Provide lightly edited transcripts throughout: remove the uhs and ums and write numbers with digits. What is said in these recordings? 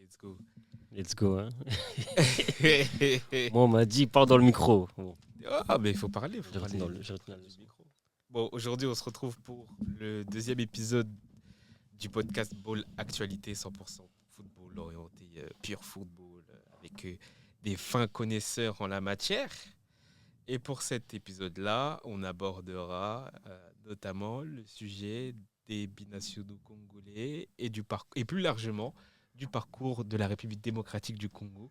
Let's go. Let's go. Hein. Moi, on m'a dit, parle dans le micro. Bon, Ah, mais il faut parler. je retiens dans le micro. Bon, aujourd'hui, on se retrouve pour le deuxième épisode du podcast Ball Actualité 100% football orienté, pur football, avec des fins connaisseurs en la matière. Et pour cet épisode-là, on abordera notamment le sujet des binationaux congolais et plus largement du parcours de la République démocratique du Congo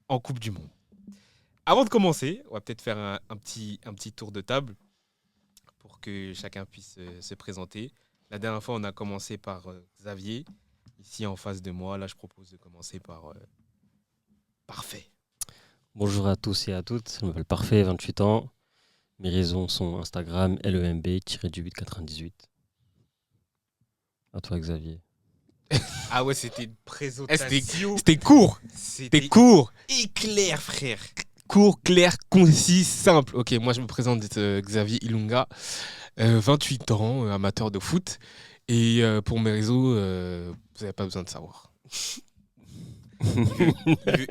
en Coupe du Monde. Avant de commencer, on va peut-être faire un petit tour de table pour que chacun puisse se présenter. La dernière fois, on a commencé par Xavier, ici en face de moi. Là, je propose de commencer par Parfait. Bonjour à tous et à toutes. Je m'appelle Parfait, 28 ans. Mes réseaux sont Instagram, LEMB-898. À toi, Xavier. Ah ouais, c'était une présentation. C'était court. C'était court. éclair, frère. Court, clair, concis, simple. Ok, moi je me présente Xavier Ilunga, 28 ans, amateur de foot. Et pour mes réseaux, vous n'avez pas besoin de savoir.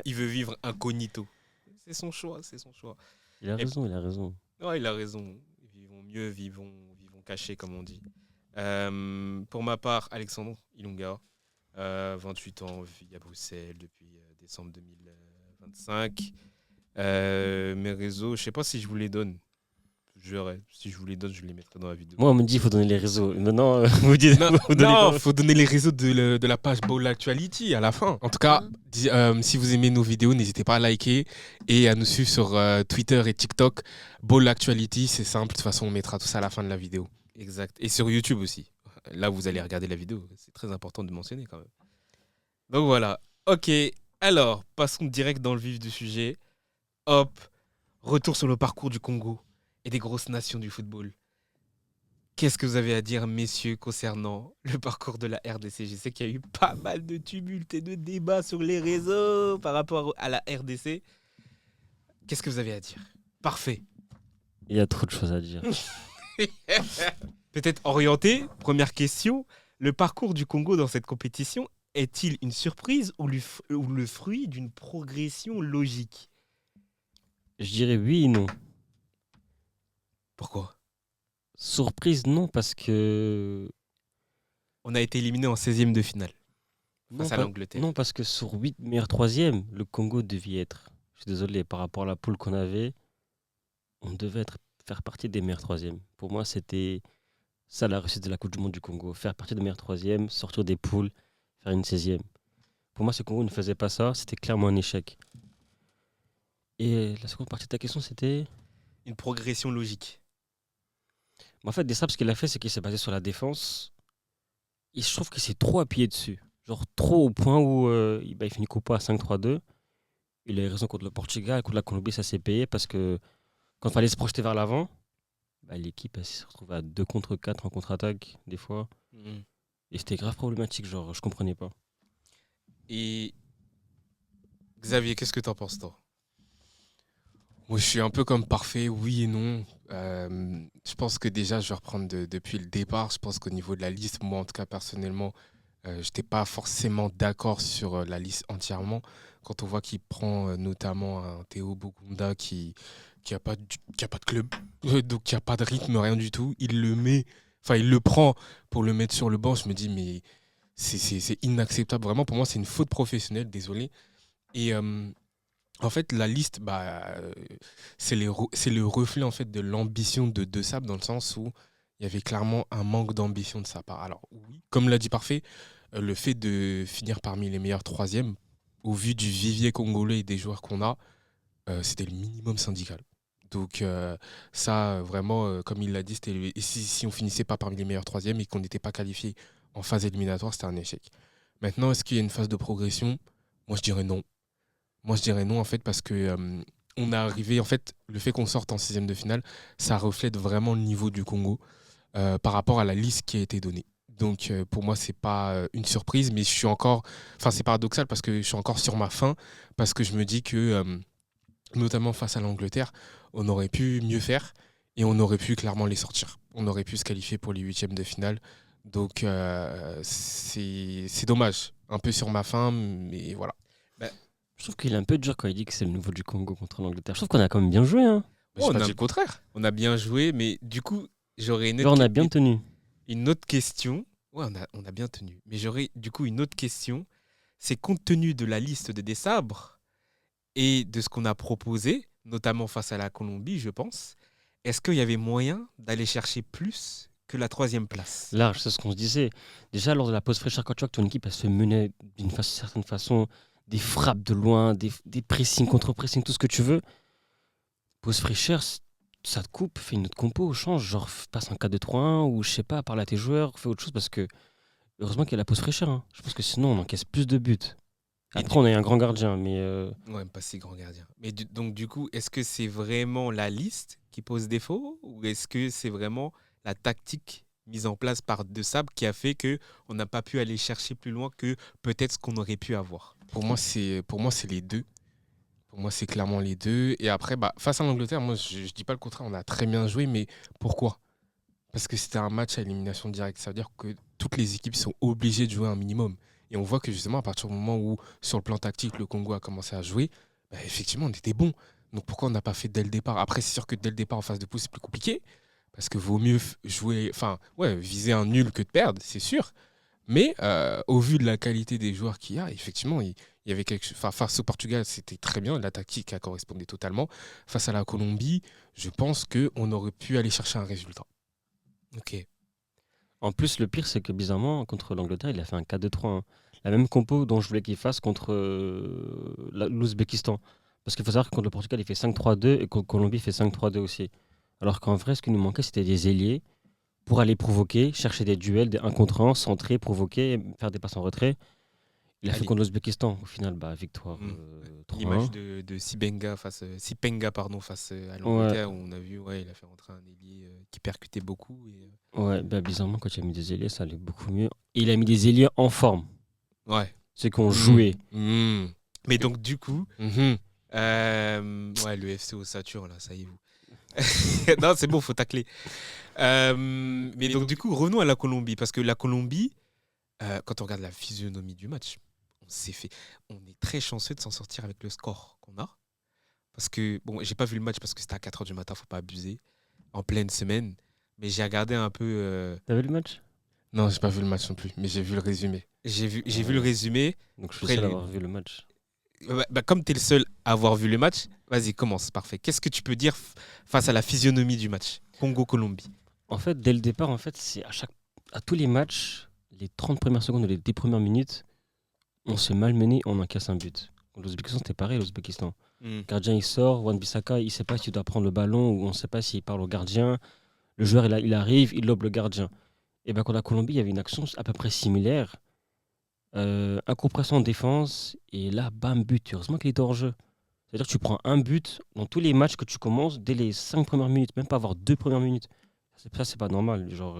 Il veut vivre incognito. C'est son choix. Il a raison. Ouais, il a raison. Vivons mieux, vivons cachés, comme on dit. Pour ma part, Alexandre Ilunga, 28 ans, vit à Bruxelles depuis décembre 2025. Mes réseaux, je sais pas si je vous les donne. Si je vous les donne, je les mettrai dans la vidéo. Moi, on me dit qu'il faut donner les réseaux. Maintenant, vous dites. Non, faut donner les réseaux de la page Ball Actuality à la fin. En tout cas, si vous aimez nos vidéos, n'hésitez pas à liker et à nous suivre sur Twitter et TikTok. Ball Actuality, c'est simple. De toute façon, on mettra tout ça à la fin de la vidéo. Exact. Et sur YouTube aussi. Là, vous allez regarder la vidéo. C'est très important de mentionner quand même. Donc voilà. Ok. Alors, passons direct dans le vif du sujet. Hop. Retour sur le parcours du Congo et des grosses nations du football. Qu'est-ce que vous avez à dire, messieurs, concernant le parcours de la RDC ? Je sais qu'il y a eu pas mal de tumultes et de débats sur les réseaux par rapport à la RDC. Qu'est-ce que vous avez à dire ? Parfait. Il y a trop de choses à dire. Peut-être orienté, première question. Le parcours du Congo dans cette compétition est-il une surprise ou le fruit d'une progression logique ? Je dirais oui et non. Pourquoi ? Surprise, non, parce que. On a été éliminé en 16e de finale face à l'Angleterre. Non, parce que sur 8 meilleurs troisièmes, le Congo devait être. Je suis désolé, par rapport à la poule qu'on avait, on devait faire partie des meilleurs troisièmes. Pour moi, c'était ça la réussite de la Coupe du Monde du Congo. Faire partie des meilleurs troisièmes, sortir des poules, faire une 16e. Pour moi, ce Congo ne faisait pas ça, c'était clairement un échec. Et la seconde partie de ta question, c'était. Une progression logique. En fait, Deschamps, ce qu'il a fait, c'est qu'il s'est basé sur la défense. Et je trouve qu'il s'est trop appuyé dessus. Genre trop au point où il finit Copa à 5-3-2. Il a eu raison contre le Portugal, contre la Colombie, ça s'est payé parce que quand il fallait se projeter vers l'avant, l'équipe elle, se retrouve à 2 contre 4 en contre-attaque, des fois. Et c'était grave problématique, genre je comprenais pas. Et Xavier, qu'est-ce que t'en penses, toi ? Moi, je suis un peu comme Parfait, oui et non. Je pense que déjà, je vais reprendre depuis le départ. Je pense qu'au niveau de la liste, moi, en tout cas, personnellement, je n'étais pas forcément d'accord sur la liste entièrement. Quand on voit qu'il prend notamment un Théo Bogunda qui a pas de club, donc qui a pas de rythme, rien du tout. Il le prend pour le mettre sur le banc. Je me dis, mais c'est inacceptable. Vraiment, pour moi, c'est une faute professionnelle, désolé. Et en fait, la liste, c'est le reflet en fait, de l'ambition de Sab, dans le sens où il y avait clairement un manque d'ambition de sa part. Alors oui, comme l'a dit Parfait, le fait de finir parmi les meilleurs troisièmes, au vu du vivier congolais et des joueurs qu'on a, c'était le minimum syndical. Donc ça, vraiment, comme il l'a dit, si on finissait pas parmi les meilleurs troisièmes et qu'on n'était pas qualifié en phase éliminatoire, c'était un échec. Maintenant, est-ce qu'il y a une phase de progression ? Moi, je dirais non. En fait, parce que on est arrivé, en fait, le fait qu'on sorte en 6e de finale, ça reflète vraiment le niveau du Congo par rapport à la liste qui a été donnée. Donc, pour moi, c'est pas une surprise, mais c'est paradoxal parce que je suis encore sur ma faim, parce que je me dis que, notamment face à l'Angleterre, on aurait pu mieux faire et on aurait pu clairement les sortir. On aurait pu se qualifier pour les 8e de finale. Donc, c'est dommage. Un peu sur ma faim, mais voilà. Je trouve qu'il est un peu dur quand il dit que c'est le niveau du Congo contre l'Angleterre. Je trouve qu'on a quand même bien joué. Hein. Mais j'ai on pas a- dit le contraire. On a bien joué, mais du coup, j'aurais Genre, on a bien tenu. une autre question. Ouais, on a bien tenu. Mais j'aurais du coup une autre question. C'est compte tenu de la liste des sabres et de ce qu'on a proposé, notamment face à la Colombie, je pense, est-ce qu'il y avait moyen d'aller chercher plus que la 3e place? Large, c'est ce qu'on se disait. Déjà, lors de la pause fraîcheur, quand tu vois que ton équipe elle se menait certaine façon, des frappes de loin, des pressings, contre-pressing, tout ce que tu veux, pause fraîcheur, ça te coupe, fais une autre compo, change, genre passe un 4-2-3-1 ou je sais pas, parle à tes joueurs, fais autre chose parce que heureusement qu'il y a la pause fraîcheur. Hein. Je pense que sinon on encaisse plus de buts. Et Après, on a un grand gardien, mais Ouais, pas si grand gardien. Mais donc, du coup, est-ce que c'est vraiment la liste qui pose défaut ou est-ce que c'est vraiment la tactique mise en place par De Sabre qui a fait que on n'a pas pu aller chercher plus loin que peut-être ce qu'on aurait pu avoir? Pour moi, c'est les deux. Pour moi, c'est clairement les deux. Et après, face à l'Angleterre, moi, je dis pas le contraire. On a très bien joué, mais pourquoi? Parce que c'était un match à élimination directe. Ça veut dire que toutes les équipes sont obligées de jouer un minimum. Et on voit que justement, à partir du moment où, sur le plan tactique, le Congo a commencé à jouer, effectivement, on était bon. Donc pourquoi on n'a pas fait dès le départ? Après, c'est sûr que dès le départ, en phase de poule, c'est plus compliqué. Parce que vaut mieux jouer, viser un nul que de perdre, c'est sûr. Mais au vu de la qualité des joueurs qu'il y a, effectivement, il y avait quelque chose. Face au Portugal, c'était très bien. La tactique a correspondé totalement. Face à la Colombie, je pense qu'on aurait pu aller chercher un résultat. Ok. en plus, le pire, c'est que bizarrement, contre l'Angleterre, il a fait un 4-2-3-1. La même compo dont je voulais qu'il fasse contre l'Ouzbékistan. Parce qu'il faut savoir que contre le Portugal, il fait 5-3-2 et contre Colombie, il fait 5-3-2 aussi. Alors qu'en vrai, ce qui nous manquait, c'était des ailiers pour aller provoquer, chercher des duels, des 1 contre 1, centrer, provoquer, faire des passes en retrait. Il a fait Allez. contre l'Ouzbékistan. Au final, victoire L'image 3-1. de Sipenga face à l'Angleterre où on a vu, ouais, il a fait rentrer un ailier qui percutait beaucoup. Ouais, bizarrement, quand il a mis des ailiers, ça allait beaucoup mieux. Et il a mis des ailiers en forme. Ouais. Ceux qui ont joué. Mais donc, du coup, Mhm. le FC au Saturn, là, ça y est, vous. Non, c'est bon, faut tacler. Mais donc, du coup, revenons à la Colombie. Parce que la Colombie, quand on regarde la physionomie du match, on est très chanceux de s'en sortir avec le score qu'on a. Parce que, bon, j'ai pas vu le match parce que c'était à 4h du matin, faut pas abuser, en pleine semaine. Mais j'ai regardé un peu. T'as vu le match? Non, j'ai pas vu le match non plus, mais j'ai vu le résumé. J'ai vu le résumé. Donc je suis Après, seul à avoir vu le match. Comme tu es le seul à avoir vu le match, vas-y, commence, parfait. Qu'est-ce que tu peux dire face à la physionomie du match Congo-Colombie? En fait, dès le départ, c'est à tous les matchs, les 30 premières secondes ou les 10 premières minutes, on se malmené, on encaisse un but. L'Ouzbékistan, c'était pareil, l'Ouzbékistan. Le gardien, il sort, Wan-Bissaka, il ne sait pas s'il doit prendre le ballon ou on ne sait pas s'il parle au gardien. Le joueur, il arrive, il lobe le gardien. Et contre la Colombie, il y avait une action à peu près similaire. Incompréhension en défense, et là, bam, but. Heureusement qu'il était hors jeu. C'est-à-dire que tu prends un but dans tous les matchs que tu commences dès les 5 premières minutes, même pas avoir 2 premières minutes. Ça, c'est pas normal. Genre,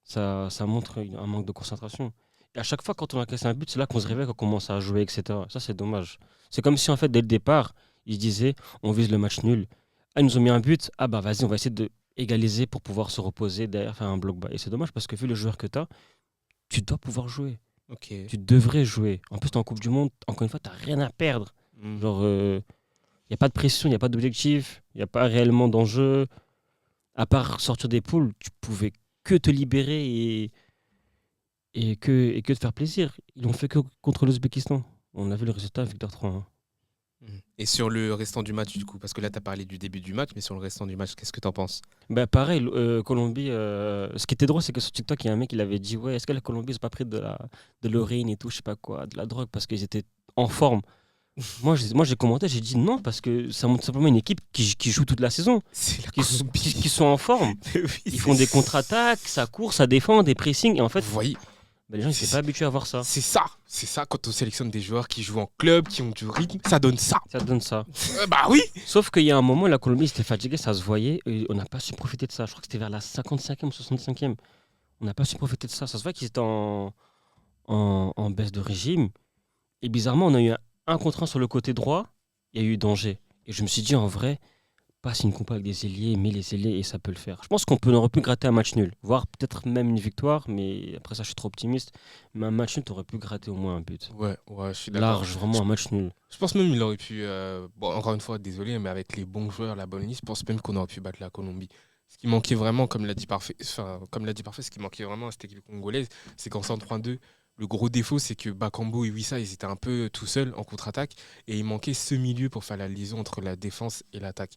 ça montre un manque de concentration. Et à chaque fois, quand on encaisse un but, c'est là qu'on se réveille, qu'on commence à jouer, etc. Ça, c'est dommage. C'est comme si, en fait, dès le départ, ils se disaient on vise le match nul. Ah, ils nous ont mis un but. Ah, vas-y, on va essayer d'égaliser pour pouvoir se reposer derrière, faire un bloc bas. Et c'est dommage parce que, vu le joueur que tu as, tu dois pouvoir jouer. Ok. Tu devrais jouer. En plus, tu es en Coupe du Monde, encore une fois, tu n'as rien à perdre. Genre, il n'y a pas de pression, il n'y a pas d'objectif, il n'y a pas réellement d'enjeu. À part sortir des poules, tu pouvais que te libérer et que te faire plaisir. Ils l'ont fait que contre l'Ouzbékistan. On a vu le résultat, victoire 3-1. Et sur le restant du match, du coup, parce que là, tu as parlé du début du match, mais sur le restant du match, qu'est-ce que tu en penses? Pareil, Colombie, ce qui était drôle, c'est que sur TikTok, il y a un mec qui avait dit ouais, est-ce que la Colombie, ils n'ont pas pris de l'héroïne et tout, je sais pas quoi, de la drogue, parce qu'ils étaient en forme. Moi, j'ai commenté, j'ai dit non, parce que ça montre simplement une équipe qui joue toute la saison, C'est la qui Colombie. sont en forme. Oui, Ils font des contre-attaques, ça court, ça défend, des pressings, et en fait, Vous voyez, les gens, ils ne sont pas habitués à voir ça. c'est ça quand on sélectionne des joueurs qui jouent en club, qui ont du rythme, ça donne ça. Ça donne ça. Bah oui. Sauf qu'il y a un moment, la Colombie était fatiguée, ça se voyait, et on n'a pas su profiter de ça. Je crois que c'était vers la 55e ou 65e. On n'a pas su profiter de ça. Ça se voit qu'ils étaient en baisse de régime. Et bizarrement, on a eu un contre un sur le côté droit. Il y a eu danger. Et je me suis dit, en vrai, passe une compo avec des ailiers, met les ailiers et ça peut le faire. Je pense qu'on aurait pu gratter un match nul, voire peut-être même une victoire, mais après ça, je suis trop optimiste. Mais un match nul, tu aurais pu gratter au moins un but. Ouais, je suis d'accord. Large, vraiment un match nul. Je pense même qu'il aurait pu. Bon, encore une fois, désolé, mais avec les bons joueurs, la bonne liste, je pense même qu'on aurait pu battre la Colombie. Ce qui manquait vraiment, comme l'a dit Parfait, ce qui manquait vraiment à cette équipe congolaise, c'est qu'en 132, le gros défaut, c'est que Bakambu et Wissa, ils étaient un peu tout seuls en contre-attaque et il manquait ce milieu pour faire la liaison entre la défense et l'attaque.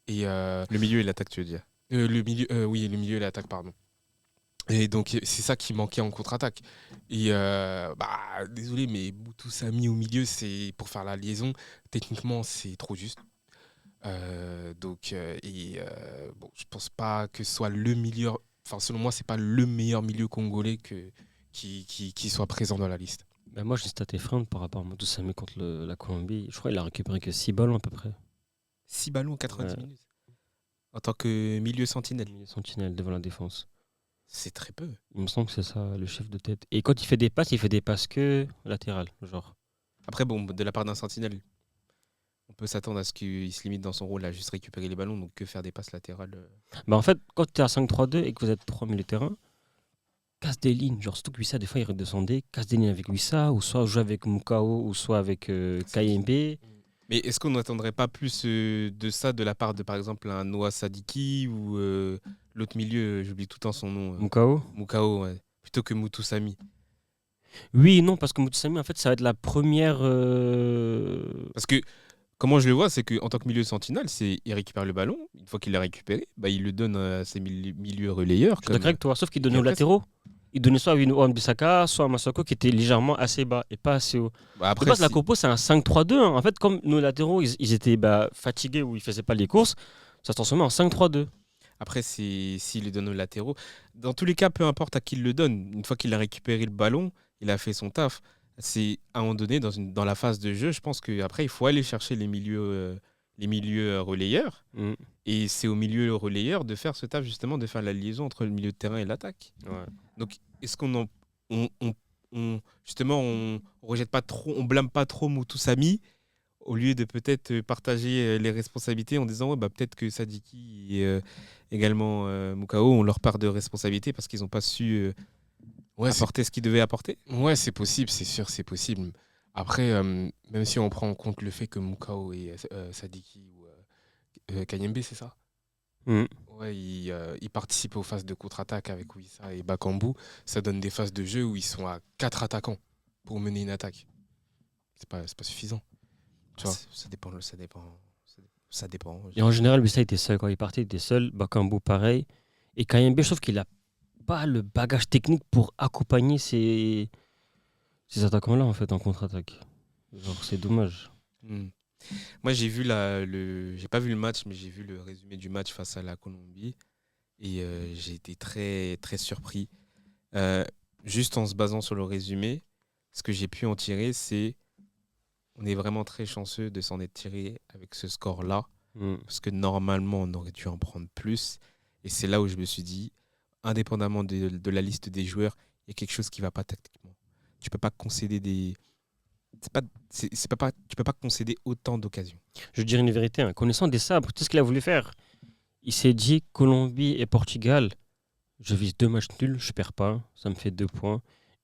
Et Le milieu et l'attaque, tu veux dire. le milieu et l'attaque, pardon. Et donc, c'est ça qui manquait en contre-attaque. Et désolé, mais Moutou Samy au milieu, c'est pour faire la liaison. Techniquement, c'est trop juste. Je pense pas que ce soit le milieu. Enfin, selon moi, c'est pas le meilleur milieu congolais qui soit présent dans la liste. Ben moi, j'ai une stat effrayante par rapport à Moutou Samy contre la Colombie. Je crois qu'il a récupéré que 6 ballons à peu près. 6 ballons en 90 Ouais. minutes. En tant que milieu sentinelle. Il est sentinelle devant la défense. C'est très peu. Il me semble que c'est ça, le chef de tête. Et quand il fait des passes que latérales, genre. Après, bon, de la part d'un sentinelle, on peut s'attendre à ce qu'il se limite dans son rôle à juste récupérer les ballons, donc que faire des passes latérales. Bah en fait, quand tu es à 5-3-2 et que vous êtes 3 milieux de terrain, casse des lignes. Genre, surtout que Wissa, des fois, il redescendait, casse des lignes avec Wissa, ou soit joue avec Mukao, ou soit avec KMB. Mais est-ce qu'on n'attendrait pas plus de ça de la part de, par exemple, un Noah Sadiki ou l'autre milieu, j'oublie tout le temps son nom, Mukao. Mukao, ouais, plutôt que Moutou Samy. Oui et non, parce que Moutou Samy, en fait, ça va être la première. Parce que comment je le vois, c'est qu'en tant que milieu sentinelle, il récupère le ballon. Une fois qu'il l'a récupéré, bah, il le donne à ses milieux relayeurs. Je suis d'accord avec toi, sauf qu'il donnait aux après, latéraux. Il donnait soit à Wan-Bissaka, soit à Masako, qui était légèrement assez bas et pas assez haut. Bah, De après, base, la compo, c'est un 5-3-2. Hein. En fait, comme nos latéraux, ils étaient fatigués ou ils faisaient pas les courses, ça se transformait en 5-3-2. après, s'il le donne aux latéraux, dans tous les cas, peu importe à qui il le donne, une fois qu'il a récupéré le ballon, il a fait son taf. C'est à un moment donné, dans la phase de jeu, je pense qu'après, il faut aller chercher les milieux relayeurs. Mm. Et c'est au milieu relayeur de faire ce taf, justement, de faire la liaison entre le milieu de terrain et l'attaque. Ouais. Donc, est-ce justement, on rejette pas trop, on blâme pas trop Moutou Samy au lieu de peut-être partager les responsabilités en disant ouais, bah, peut-être que Sadiki et également Mukao ont leur part de responsabilité parce qu'ils n'ont pas su apporter ce qu'ils devaient apporter. Ouais, c'est possible, c'est sûr, c'est possible. Après, même si on prend en compte le fait que Mukao et Sadiki ou Kanyembe, c'est ça? Mm. Ouais, ils participent aux phases de contre-attaque avec Wissa et Bakambu. Ça donne des phases de jeu où ils sont à 4 attaquants pour mener une attaque. C'est pas suffisant. Tu vois. Ça dépend. Et en général, Wissa était seul. Quand il partait, il était seul. Bakambu, pareil. Et KMB, je trouve qu'il a pas le bagage technique pour accompagner ces attaquants-là, en fait, en contre-attaque. Genre, c'est dommage. Hmm. Moi, j'ai pas vu le match, mais j'ai vu le résumé du match face à la Colombie et j'ai été très très surpris. Juste en se basant sur le résumé, ce que j'ai pu en tirer, c'est on est vraiment très chanceux de s'en être tiré avec ce score-là, parce que normalement, on aurait dû en prendre plus. Et c'est là où je me suis dit, indépendamment de la liste des joueurs, il y a quelque chose qui ne va pas tactiquement. Tu peux pas concéder tu peux pas concéder autant d'occasions. Je veux dire une vérité. Hein. Connaissant des sabres, tout ce qu'il a voulu faire, il s'est dit Colombie et Portugal, je vise 2 matchs nuls, je perds pas, ça me fait 2 points.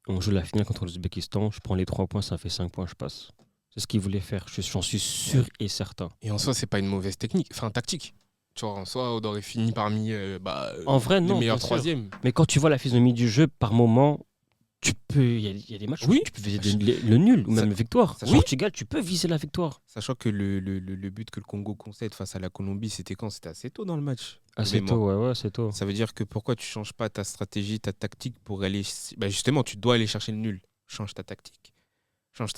On joue la finale contre l'Ouzbékistan, je prends les 3 points, ça fait 5 points, je passe. C'est ce qu'il voulait faire, j'en suis sûr et certain. Et en soi, c'est pas une mauvaise tactique. Tu vois, en soi, on aurait fini parmi en vrai, les non, meilleurs bien sûr. troisièmes. Mais quand tu vois la physionomie du jeu, par moment, il y a des matchs Oui. où tu peux viser le nul ou même la victoire. oui. Portugal, tu peux viser la victoire. Sachant que le but que le Congo concède face à la Colombie, c'était quand? C'était assez tôt dans le match. Assez tôt, ouais, c'est tôt. Ça veut dire que pourquoi tu changes pas ta stratégie, ta tactique pour aller... Bah justement, tu dois aller chercher le nul. Change ta tactique. Change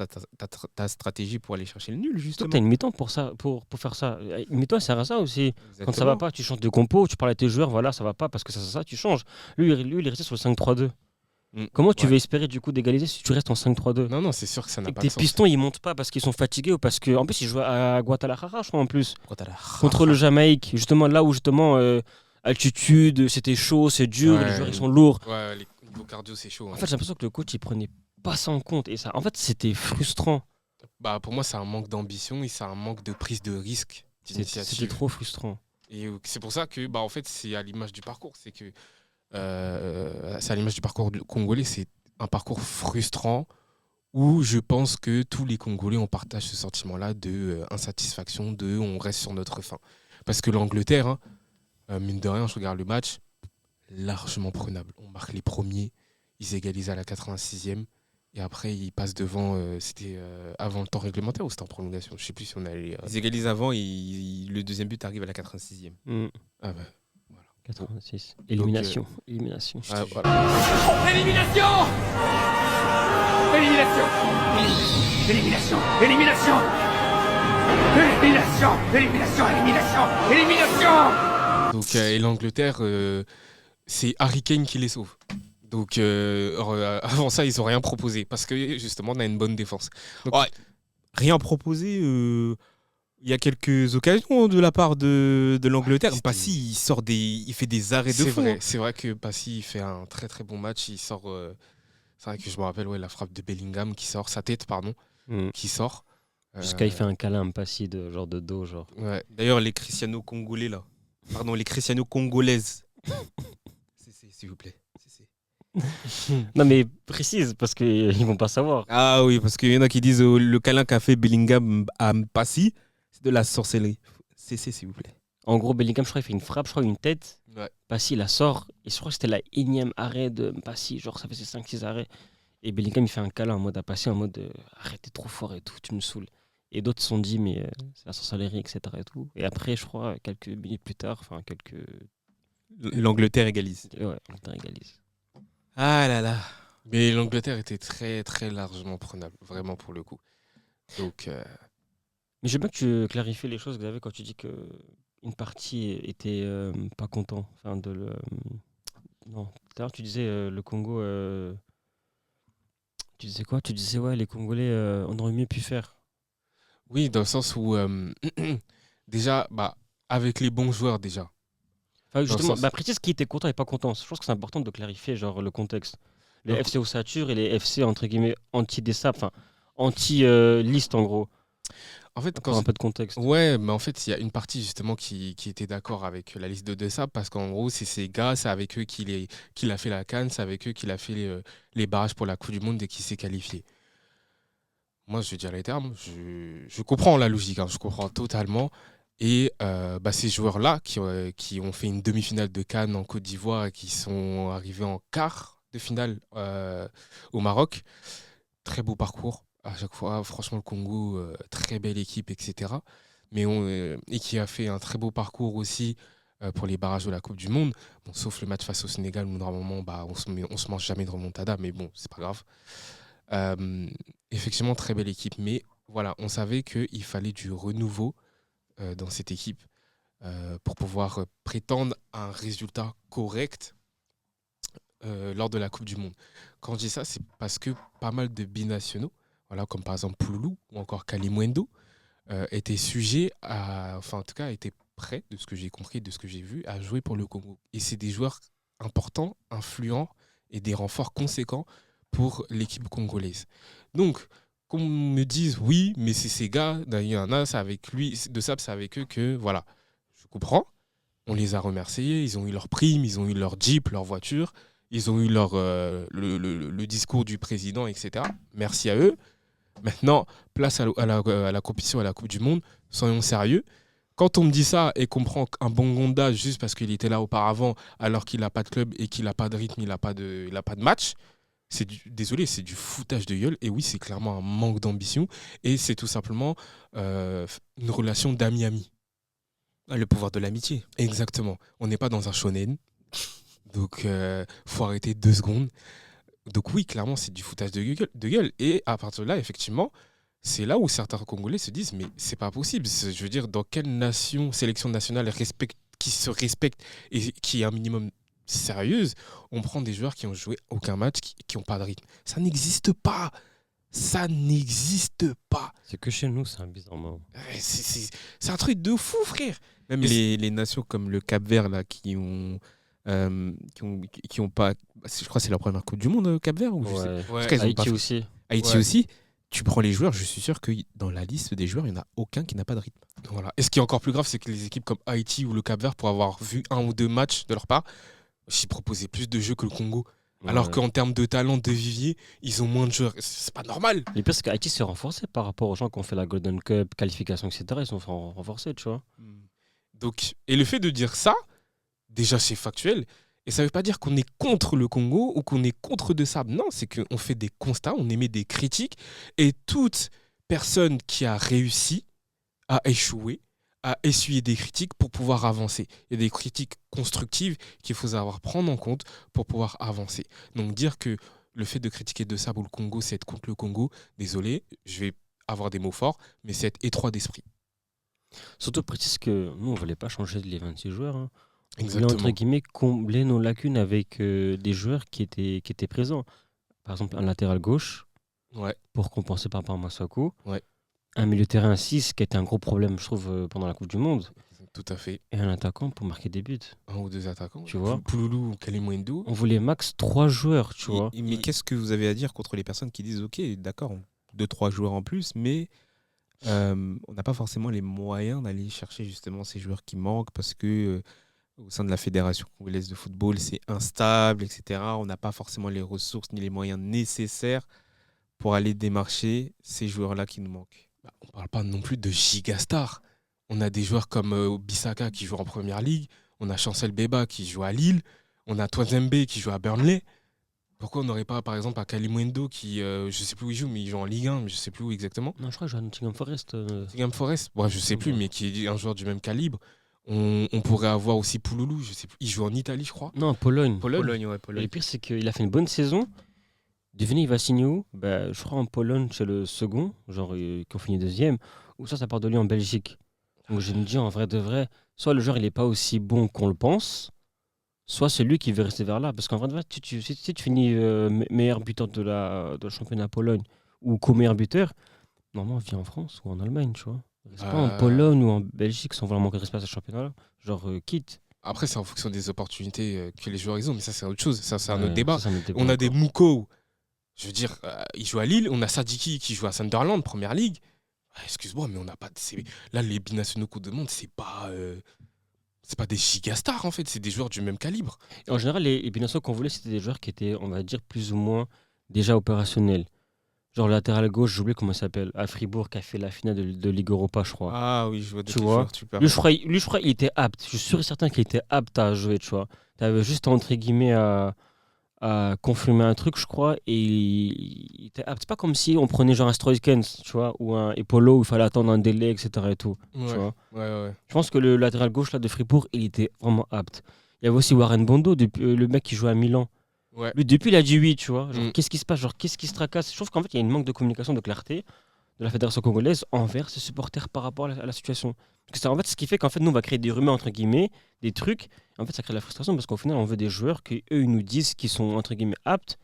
ta stratégie pour aller chercher le nul, Toi, justement. t'as une mi-temps pour faire ça. Une mi-temps, ça sert à ça aussi. Exactement. Quand ça va pas, tu changes de compo, tu parles à tes joueurs, voilà, ça va pas parce que ça, tu changes. Lui, il est resté sur le 5-3-2. Comment tu veux espérer du coup d'égaliser si tu restes en 5-3-2? Non, c'est sûr que ça n'a Et pas tes de sens. pistons, ils montent pas parce qu'ils sont fatigués ou parce que. En plus, ils jouent à Guadalajara, je crois, en plus. Guadalajara. Contre le Jamaïque. Justement, là où, altitude, c'était chaud, c'est dur, Ouais. les joueurs, ils sont lourds. Ouais, niveau cardio, c'est chaud. En hein. fait, j'ai l'impression que le coach, il prenait pas ça en compte. Et ça, en fait, c'était frustrant. Bah, pour moi, c'est un manque d'ambition et c'est un manque de prise de risque, C'était d'initiative. trop frustrant. Et c'est pour ça que, bah, en fait, c'est à l'image du parcours. C'est à l'image du parcours congolais. C'est un parcours frustrant où je pense que tous les Congolais, on partage ce sentiment-là de insatisfaction, de on reste sur notre faim. Parce que l'Angleterre, hein, mine de rien, je regarde le match, largement prenable. On marque les premiers, ils égalisent à la 86e. Et après, ils passent devant. C'était avant le temps réglementaire ou c'était en prolongation? Je ne sais plus si on allait. Ils égalisent avant et le deuxième but arrive à la 86e. Ah bah, 86. Élimination. Élimination. ah, voilà. Élimination. Élimination. Élimination. Élimination. Élimination. Élimination. Élimination. Élimination. Donc, et l'Angleterre, c'est Harry Kane qui les sauve. Donc, avant ça, ils n'ont rien proposé parce que justement, on a une bonne défense. Donc, Ouais. Rien proposé. Il y a quelques occasions de la part de l'Angleterre. c'était- Passy, il fait des arrêts de c'est fou. vrai, hein. c'est vrai que Passy fait un très très bon match. Il sort. C'est vrai que je me rappelle, la frappe de Bellingham qui sort, sa tête, pardon, qui sort. Jusqu'à il fait un câlin à Mpassi de genre de dos, genre. Ouais. D'ailleurs, les Cristiano Congolais là. Pardon, les Cristiano Congolaises. S'il vous plaît. Non mais précise parce qu'ils vont pas savoir. Ah oui, parce qu'il y en a qui disent le câlin qu'a fait Bellingham à Passy, c'est de la sorcellerie. Cessez, s'il vous plaît. En gros, Bellingham, je crois, il fait une frappe, je crois, une tête. Ouais. Passy la sort. Et je crois que c'était la énième arrêt de Passy. Genre, ça faisait 5-6 arrêts. Et Bellingham, il fait un câlin en mode à Passy, en mode arrête, t'es trop fort et tout, tu me saoules. Et d'autres se sont dit, mais c'est la sorcellerie, etc. Et, tout. Et après, je crois, quelques minutes plus tard, enfin, L'Angleterre égalise. Ouais, on égalise. Ah là là. Mais l'Angleterre était très très largement prenable, vraiment pour le coup. Donc, Mais j'aime bien que tu clarifies les choses, Xavier, quand tu dis que une partie était pas content. Enfin, non, tout à l'heure, tu disais le Congo. Tu disais quoi? Tu disais, ouais, les Congolais, on aurait mieux pu faire. oui, dans le sens où, déjà, bah, avec les bons joueurs, déjà. Enfin, justement, sens- précise qui était content et pas content. Je pense que c'est important de clarifier genre, le contexte. Les Donc- FC Ossature et les FC, entre guillemets, anti-DESAP, enfin, anti-liste, en gros. En fait, Pour un peu de contexte. Ouais, mais en fait, il y a une partie justement qui était d'accord avec la liste de Dessa parce qu'en gros, c'est ces gars, c'est avec eux qu'il a fait la CAN, c'est avec eux qu'il a fait les barrages pour la Coupe du Monde et qu'il s'est qualifié. Moi, je vais dire les termes, je comprends la logique, hein, je comprends totalement. Et ces joueurs-là qui ont fait une demi-finale de CAN en Côte d'Ivoire et qui sont arrivés en quart de finale au Maroc, très beau parcours. À chaque fois, franchement, le Congo, très belle équipe, etc. Et qui a fait un très beau parcours aussi pour les barrages de la Coupe du Monde. Bon, sauf le match face au Sénégal où normalement, on se mange jamais de remontada, mais bon, c'est pas grave. Effectivement, très belle équipe. Mais voilà, on savait qu'il fallait du renouveau dans cette équipe pour pouvoir prétendre à un résultat correct lors de la Coupe du Monde. Quand je dis ça, c'est parce que pas mal de binationaux, voilà, comme par exemple Pouloulou ou encore Kalimwendo, étaient sujets en tout cas, étaient prêts, de ce que j'ai compris, de ce que j'ai vu, à jouer pour le Congo. Et c'est des joueurs importants, influents et des renforts conséquents pour l'équipe congolaise. Donc, qu'on me dise oui, mais c'est ces gars, il y en a, c'est avec lui, de ça, c'est avec eux que, voilà, je comprends. On les a remerciés, ils ont eu leur prime, ils ont eu leur Jeep, leur voiture, ils ont eu le discours du président, etc. Merci à eux. Maintenant, place à la compétition, à la Coupe du Monde, soyons sérieux. Quand on me dit ça et qu'on prend un Bongonda juste parce qu'il était là auparavant, alors qu'il n'a pas de club et qu'il n'a pas de rythme, il n'a pas de match, désolé, c'est du foutage de gueule. Et oui, c'est clairement un manque d'ambition. Et c'est tout simplement une relation d'ami-ami. Le pouvoir de l'amitié. Exactement. On n'est pas dans un shonen. Donc, faut arrêter 2 secondes. Donc oui, clairement, c'est du foutage de gueule. Et à partir de là, effectivement, c'est là où certains Congolais se disent, mais c'est pas possible. Je veux dire, dans quelle sélection nationale qui se respecte et qui est un minimum sérieuse, on prend des joueurs qui ont joué aucun match, qui n'ont pas de rythme. Ça n'existe pas. Ça n'existe pas. C'est que chez nous, c'est un bizarrement. C'est un truc de fou, frère. Même les nations comme le Cap-Vert là qui ont pas, je crois que c'est leur première Coupe du Monde, Cap-Vert ou je sais. Ouais. Parce qu'elles ont Haïti pas fait- aussi. Haïti Ouais. aussi. tu prends les joueurs, je suis sûr que dans la liste des joueurs, il n'y en a aucun qui n'a pas de rythme. Voilà. Et ce qui est encore plus grave, c'est que les équipes comme Haïti ou le Cap-Vert, pour avoir vu 1 ou 2 matchs de leur part, ils proposaient plus de jeux que le Congo. Alors Ouais. qu'en termes de talent, de vivier, ils ont moins de joueurs. C'est pas normal. Le pire, c'est qu'Haïti s'est renforcé par rapport aux gens qui ont fait la Golden Cup, qualification, etc. Ils sont renforcés, tu vois. Donc, et le fait de dire ça, déjà c'est factuel. Et ça veut pas dire qu'on est contre le Congo ou qu'on est contre De Sabre. Non, c'est qu'on fait des constats, on émet des critiques. Et toute personne qui a réussi a échoué, a essuyé des critiques pour pouvoir avancer. Il y a des critiques constructives qu'il faut savoir prendre en compte pour pouvoir avancer. Donc dire que le fait de critiquer De Sabre ou le Congo, c'est être contre le Congo, désolé, je vais avoir des mots forts, mais c'est être étroit d'esprit. Surtout, précise que nous, on voulait pas changer les 26 joueurs. Hein. On voulait, Exactement. entre guillemets, combler nos lacunes avec des joueurs qui étaient présents. Par exemple, un latéral gauche, Ouais. pour compenser par rapport à Massaku. Ouais. Un milieu de terrain 6, qui était un gros problème, je trouve, pendant la Coupe du Monde. Tout à fait. Et un attaquant pour marquer des buts. 1 ou 2 attaquants. Tu vois. Pouloulou ou Kalimwendo. On voulait max 3 joueurs, tu vois. Mais qu'est-ce que vous avez à dire contre les personnes qui disent ok, d'accord, 2-3 joueurs en plus, mais on n'a pas forcément les moyens d'aller chercher justement ces joueurs qui manquent parce que au sein de la Fédération congolaise de football, c'est instable, etc. On n'a pas forcément les ressources ni les moyens nécessaires pour aller démarcher ces joueurs-là qui nous manquent. On ne parle pas non plus de gigastar. On a des joueurs comme Bissaka qui joue en Première Ligue. On a Chancel Beba qui joue à Lille. On a Twazembe qui joue à Burnley. Pourquoi on n'aurait pas, par exemple, un Kalimwendo qui, je ne sais plus où il joue, mais il joue en Ligue 1, mais je ne sais plus où exactement. Non, je crois que je joue à Nottingham Forest. Nottingham Forest, je ne sais plus, mais qui est un joueur du même calibre. On pourrait avoir aussi Pouloulou, je sais plus. Il joue en Italie, je crois. Non, Pologne. Pologne. Et le pire, c'est qu'il a fait une bonne saison. Devinez, il va signer où ? Je crois en Pologne, c'est le second, genre qui ont fini deuxième. Ou ça part de lui en Belgique. Donc je me dis, en vrai de vrai, soit le joueur il n'est pas aussi bon qu'on le pense, soit c'est lui qui veut rester vers là. Parce qu'en vrai de vrai, si tu finis meilleur buteur de la championnat Pologne ou co-meilleur buteur, normalement, viens en France ou en Allemagne, tu vois. Reste pas en Pologne ou en Belgique sans vouloir manquer de respect à ce championnat-là. Genre, quitte. Après, c'est en fonction des opportunités que les joueurs ils ont, mais ça, c'est autre chose. Ça, c'est un Ouais, autre débat. ça, c'est un autre débat On a des encore. Mouko, je veux dire, il joue à Lille. On a Sadiki qui joue à Sunderland, Première Ligue. Excuse-moi, mais on n'a pas. Là, les binationaux Coupe de Monde, c'est pas des gigastars en fait. C'est des joueurs du même calibre. En général, les binationaux qu'on voulait, c'était des joueurs qui étaient, on va dire, plus ou moins déjà opérationnels. Genre le latéral gauche, j'ai oublié comment il s'appelle, à Fribourg, qui a fait la finale de Ligue Europa, je crois. Ah oui, je vois de Tu quel vois. joueur tu parles. Lui, je crois qu'il était apte. Je suis sûr et certain qu'il était apte à jouer, tu vois. Tu avais juste, entre guillemets, à confirmer un truc, je crois, et il était apte. C'est pas comme si on prenait genre un Stroikens, tu vois, ou un Epolo où il fallait attendre un délai, etc. et tout. Tu vois. Ouais. Je pense que le latéral gauche là, de Fribourg, il était vraiment apte. Il y avait aussi Warren Bondo, le mec qui jouait à Milan. Ouais. Lui, depuis, il a dit oui, tu vois. Genre, Mm. qu'est-ce qui se passe ? Genre, qu'est-ce qui se tracasse ? Je trouve qu'en fait, il y a une manque de communication, de clarté de la Fédération congolaise envers ses supporters par rapport à la situation. Parce que c'est en fait ce qui fait qu'en fait, nous, on va créer des rumeurs, entre guillemets, des trucs. En fait, ça crée de la frustration parce qu'au final, on veut des joueurs qui, eux, ils nous disent qu'ils sont, entre guillemets, aptes.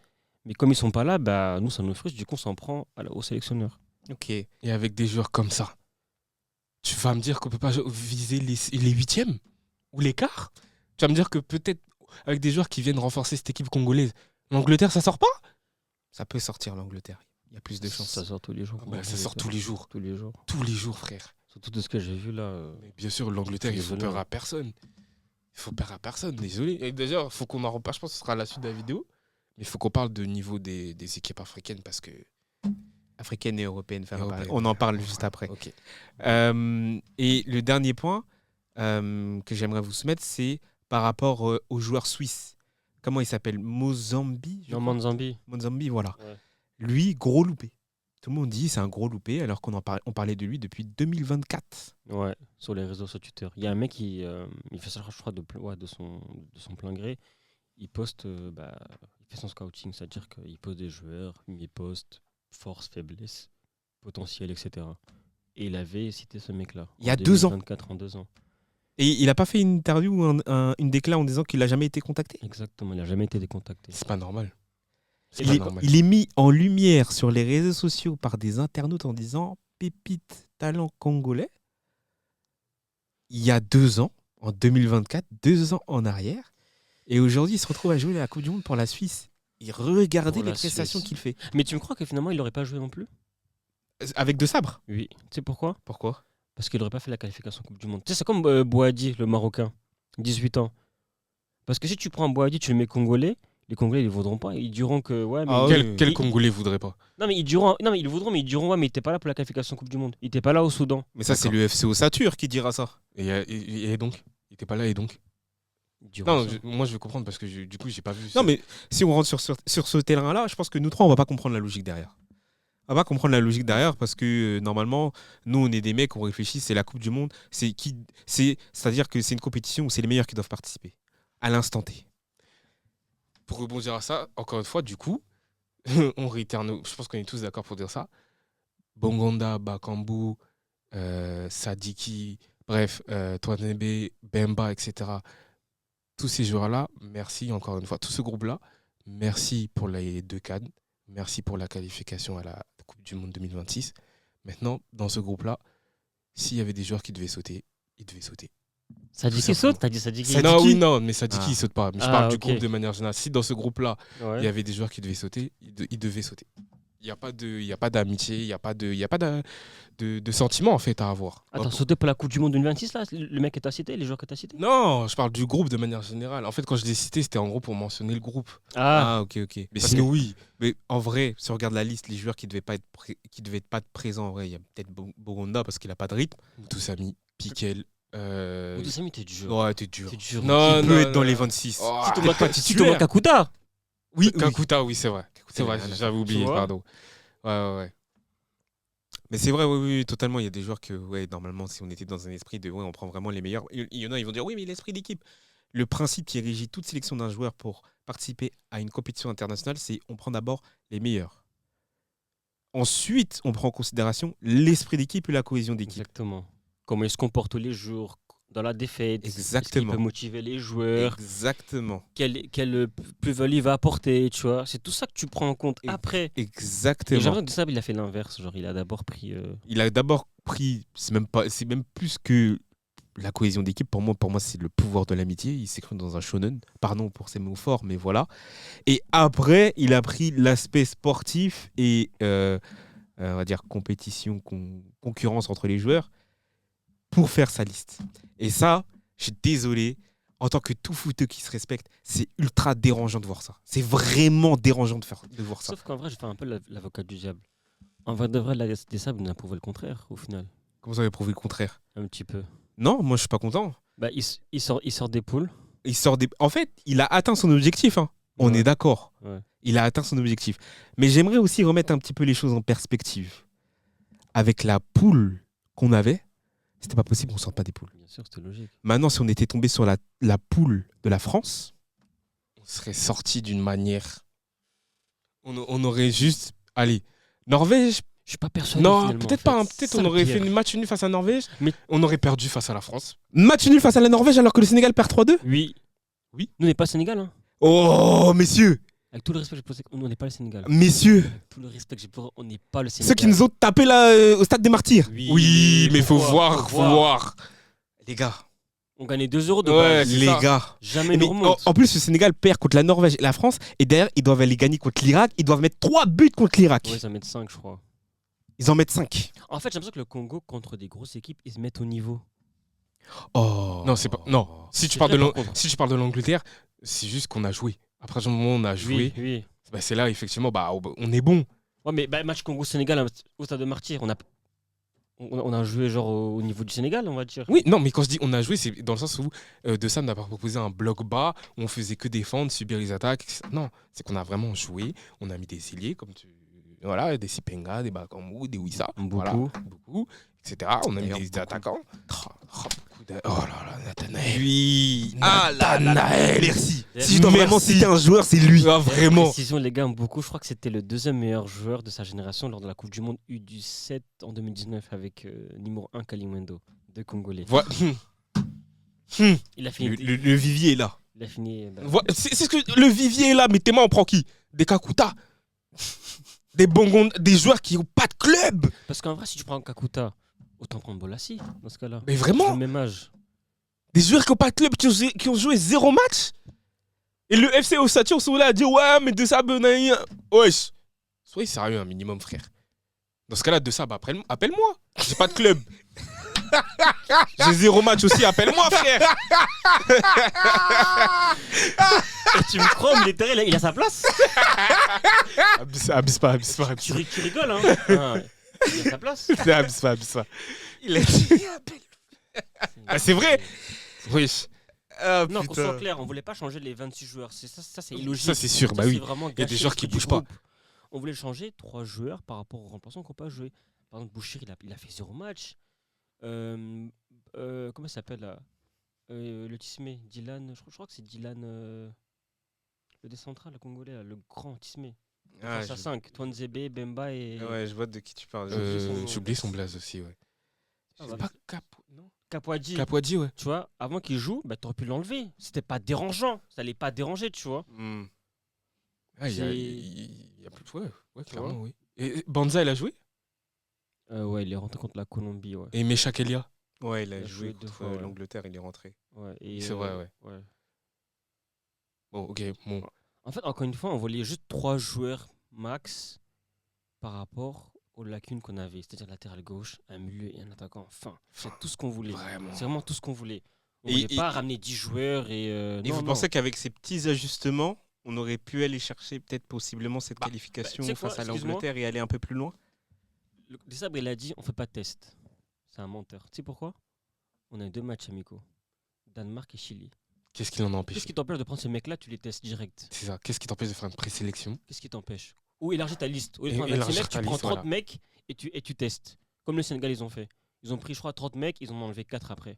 Mais comme ils sont pas là, bah, nous, ça nous frustre. Du coup, on s'en prend au sélectionneur. Ok. Et avec des joueurs comme ça, tu vas me dire qu'on peut pas viser les huitièmes ou les quarts. Tu vas me dire que peut-être avec des joueurs qui viennent renforcer cette équipe congolaise, l'Angleterre, ça sort pas. Ça peut sortir l'Angleterre. Il y a plus de chances. Ça sort tous les jours. Ça sort tous les jours. Tous les jours. Tous les jours, frère. Surtout de ce que j'ai vu là. Mais bien sûr, l'Angleterre, il faut Désolé. peur à personne. Il faut peur à personne, désolé. Et d'ailleurs, il faut qu'on en reparle. Je pense que ce sera la suite de la vidéo. Mais il faut qu'on parle de niveau des équipes africaines parce que. Africaine et européenne. Enfin, Européenne. on en parle juste après. Ok. Et le dernier point que j'aimerais vous soumettre, c'est par rapport aux joueurs suisses. Comment il s'appelle ? Mozambi je Non, crois Manzambi. Mozambi, voilà. Ouais. Lui, gros loupé. Tout le monde dit c'est un gros loupé alors qu'on on parlait de lui depuis 2024. Ouais, sur les réseaux, sur Twitter. Il y a un mec qui il fait ça, je crois, de son plein gré. Il poste, il fait son scouting, c'est-à-dire qu'il poste des joueurs, il met poste, force, faiblesse, potentiel, etc. Et il avait cité ce mec-là. Il y a en 2 ans. 2024, en 2 ans. Et il n'a pas fait une interview ou une déclaration en disant qu'il n'a jamais été contacté. Exactement, il n'a jamais été décontacté. C'est pas normal. C'est Il pas est, normal. il est mis en lumière sur les réseaux sociaux par des internautes en disant pépite talent congolais. Il y a 2 ans, en 2024, 2 ans en arrière. Et aujourd'hui, il se retrouve à jouer la Coupe du Monde pour la Suisse. Et regardez Pour les la prestations Suisse. qu'il fait. Mais tu me crois que finalement, il n'aurait pas joué non plus ? Avec deux sabres. Oui. Tu sais pourquoi? Pourquoi? Parce qu'il n'aurait pas fait la qualification Coupe du Monde. Tu sais, c'est comme Boadi, le Marocain, 18 ans. Parce que si tu prends Boadi, tu le mets Congolais, les Congolais, ils ne voudront pas. Ils diront que. Ouais, mais Ah oui. Quel Congolais voudrait pas? Non, mais ils diront. Non, mais ils le voudront, mais ils diront, ouais, mais il n'était pas là pour la qualification Coupe du Monde. Il n'était pas là au Soudan. Mais ça, c'est D'accord. le FC Ossature qui dira ça. Et donc? Il était pas là et donc? Ils diront Non, ça. moi je veux comprendre parce que du coup j'ai pas vu. Non, mais si on rentre sur ce terrain-là, je pense que nous trois, on va pas comprendre la logique derrière. On va pas comprendre la logique derrière parce que normalement, nous, on est des mecs, on réfléchit, c'est la Coupe du Monde. C'est-à-dire que c'est une compétition où c'est les meilleurs qui doivent participer. À l'instant T. Pour rebondir à ça, encore une fois, du coup, on réitère, je pense qu'on est tous d'accord pour dire ça. Bongonda, Bakambu, Sadiki, bref, Touanebe, Bemba, etc. Tous ces joueurs-là, merci encore une fois. Tout ce groupe-là, merci pour les 2 cannes. Merci pour la qualification à la Coupe du Monde 2026. Maintenant, dans ce groupe-là, s'il y avait des joueurs qui devaient sauter, ils devaient sauter. Sadiki saute? T'as dit Sadiki? Sadiki. Non, oui, non, mais Sadiki, Ah. il saute pas. Mais je Ah, parle du ok. groupe de manière générale. Si dans ce groupe-là, Ouais. il y avait des joueurs qui devaient sauter, ils devaient sauter. Il n'y a pas d'amitié, il n'y a pas de sentiment en fait à avoir. Attends, sauter pour la Coupe du Monde 2026, là? Le mec que t'as cité, les joueurs que t'as cités? Non, je parle du groupe de manière générale. En fait, quand je l'ai cité, c'était en gros pour mentionner le groupe. Ah, Ah, ok. Mais Parce sinon, que oui, mais en vrai, si on regarde la liste, les joueurs qui devaient pas être présents, en vrai, il y a peut-être Bogonda parce qu'il a pas de rythme. Toussami, Piquel. Oudou Sami, t'es dur. Ouais, t'es dur. T'es dur. Non, Il non, peut être non, dans les non. 26. Oh, Si t'es pas tu te titulaire. manques Kakuta. Oui, Kakuta, oui, c'est vrai. C'est vrai, rien à j'avais oublié, vois. pardon. Ouais. Mais c'est vrai, oui, totalement. Il y a des joueurs que, ouais, normalement, si on était dans un esprit de, ouais, on prend vraiment les meilleurs. Il y en a, ils vont dire, oui, mais l'esprit d'équipe. Le principe qui régit toute sélection d'un joueur pour participer à une compétition internationale, c'est on prend d'abord les meilleurs. Ensuite, on prend en considération l'esprit d'équipe et la cohésion d'équipe. Exactement. Comment ils se comportent les jours dans la défaite. Est-ce Exactement. qu'il peut motiver les joueurs. Exactement. Quelle plus-value il va apporter, tu vois. C'est tout ça que tu prends en compte Et- après. Et Exactement. j'ai l'impression que Sab, il a fait l'inverse. Genre, il a d'abord pris. Il a d'abord pris, c'est même plus que la cohésion d'équipe. Pour moi, c'est le pouvoir de l'amitié. Il s'écrit dans un shonen. Pardon pour ces mots forts, mais voilà. Et après, il a pris l'aspect sportif et, on va dire, compétition, concurrence entre les joueurs pour faire sa liste. Et ça, je suis désolé, en tant que tout footeux qui se respecte, c'est ultra dérangeant de voir ça. C'est vraiment dérangeant de voir ça. Sauf qu'en vrai, je fais un peu l'avocat du diable. En vrai, de vrai, la des Sables n'a prouvé le contraire, au final. Comment ça va prouver le contraire? Un petit peu. Non, moi, je suis pas content. Bah, il sort des poules. En fait, il a atteint son objectif. Hein. On Ouais. est d'accord. Ouais. Il a atteint son objectif. Mais j'aimerais aussi remettre un petit peu les choses en perspective. Avec la poule qu'on avait, c'était pas possible qu'on sorte pas des poules. Bien sûr, c'était logique. Maintenant, si on était tombé sur la poule de la France, On serait sorti d'une manière. On aurait juste. Allez, Norvège. Je suis pas persuadé. Non, finalement, peut-être en pas. fait. Hein, peut-être C'est ça on le aurait pire. fait une match nul face à Norvège. Mais- On aurait perdu face à la France. match nul face à la Norvège alors que le Sénégal perd 3-2. Oui. Oui. Nous, on n'est pas le Sénégal. Hein. Oh, messieurs, Avec tout le respect que j'ai posé, on n'est pas le Sénégal. messieurs, Avec tout le respect que j'ai posé, on n'est pas le Sénégal. ceux qui nous ont tapé là au stade des Martyrs. Oui, mais faut voir. Les gars, On gagnait 2 € de Ouais, base. c'est les ça. gars. Jamais Mais nous remonte. en plus, le Sénégal perd contre la Norvège et la France. Et derrière, ils doivent aller gagner contre l'Irak. Ils doivent mettre 3 buts contre l'Irak. Ouais, ça met 5, je crois. Ils en mettent 5. En fait, j'ai l'impression que le Congo, contre des grosses équipes, ils se mettent au niveau. Oh. Non, c'est pas. Non. Si tu C'est parles de vrai, par contre. si tu parles de l'Angleterre, c'est juste qu'on a joué. Après ce moment où on a joué, Oui. bah, c'est là effectivement, bah, on est bon. Ouais, mais match Congo-Sénégal au stade de Martyr, on a joué genre au niveau du Sénégal, on va dire. Oui, non, mais quand je dis on a joué, c'est dans le sens où De Sam n'a pas proposé un bloc bas où on faisait que défendre, subir les attaques. etc. Non, c'est qu'on a vraiment joué. On a mis des ailiers comme tu. Voilà, des Sipenga, des Bakambu, des Wissa. Beaucoup. Voilà, beaucoup, etc. On a mis D'ailleurs, des beaucoup. attaquants. Oh là là, Nathanaël. Oui. Nathanaël. Merci. Merci. Si je dois vraiment citer un joueur, c'est lui. Ah, vraiment. Précision, les gars, beaucoup. Je crois que c'était le deuxième meilleur joueur de sa génération lors de la Coupe du Monde U17 en 2019 avec numéro 1 Kalimwendo, de Congolais. Voilà. Il a fini. Le vivier est là. Il a fini. C'est ce que le vivier est là, mais tes mains, on prend qui? Des Kakuta. Des Bongon, des joueurs qui n'ont pas de club. Parce qu'en vrai, si tu prends Kakuta, autant prendre Bolassi dans ce cas-là. Mais Ils ont vraiment, le même âge. des joueurs qui n'ont pas de club, qui ont joué 0 match. Et le FC Ossature sont là à dire ouais, mais De Sabre, wesh. Soyez sérieux un minimum, frère. Dans ce cas-là, de ça, bah, appelle-moi. J'ai pas de club. J'ai 0 match aussi, appelle-moi, frère. Et tu me crois, mais il a sa place. Abuse pas. Tu rigoles, hein. Ah, il a sa place. Abuse pas. Il a dit Ah, c'est vrai. Oui. Ah, Non, qu'on putain. soit clair, on voulait pas changer les 26 joueurs. Ça c'est illogique. Ça, c'est sûr, Ça, bah c'est oui. vraiment Il y a des gâcher joueurs qui l'esprit du bougent pas. groupe. On voulait changer 3 joueurs par rapport aux remplaçants qui n'ont pas joué. Par exemple, Bouchir, il a fait 0 match. Comment il s'appelle là le Tismé, Dylan, je crois que c'est Dylan, le décentral, le Congolais, là, le grand Tismé. Ah, Face à 5, Twanzebe, Bemba et Ouais, je vois de qui tu parles. J'ai oublié J'ai oublié son blaze aussi, ouais. Ah, C'est bah, pas non Capoadji. Capoadji, ouais. Tu vois, avant qu'il joue, bah, t'aurais pu l'enlever. C'était pas dérangeant, ça allait pas déranger, tu vois. Hmm. Ah, il C'est- y a plus. Ouais, Tu clairement, vois. oui. Et Banza, il a joué. Ouais, il est rentré contre la Colombie, ouais. Et Mecha Kelia. Ouais, il a Il a joué joué 2 contre fois, ouais. l'Angleterre, il est rentré. Ouais, et, C'est vrai, ouais. Bon, ok, bon. En fait, encore une fois, on voulait juste 3 joueurs max par rapport aux lacunes qu'on avait, c'est-à-dire latéral gauche, un milieu et un attaquant. Enfin, c'est tout ce qu'on voulait. Vraiment. C'est vraiment tout ce qu'on voulait. On Et- voulait et- pas ramener 10 joueurs et. Et vous pensez qu'avec ces petits ajustements, on aurait pu aller chercher peut-être possiblement cette qualification tu sais quoi, face à excuse-moi. l'Angleterre et aller un peu plus loin? Desabre, il a dit on fait pas de test. C'est un menteur. Tu sais pourquoi? On a 2 matchs amicaux. Danemark et Chili. Qu'est-ce qui l'en Qu'est-ce empêche? qui t'empêche de prendre ces mecs-là, tu les testes direct? C'est ça. Qu'est-ce qui t'empêche de faire une présélection? Qu'est-ce qui t'empêche? Ou élargis ta liste. Ou Et- prendre 26 élargir mecs, ta tu prends liste, 30 voilà. mecs et tu testes. Comme le Sénégal, ils ont fait. Ils ont pris, je crois, 30 mecs, ils en ont enlevé 4 après.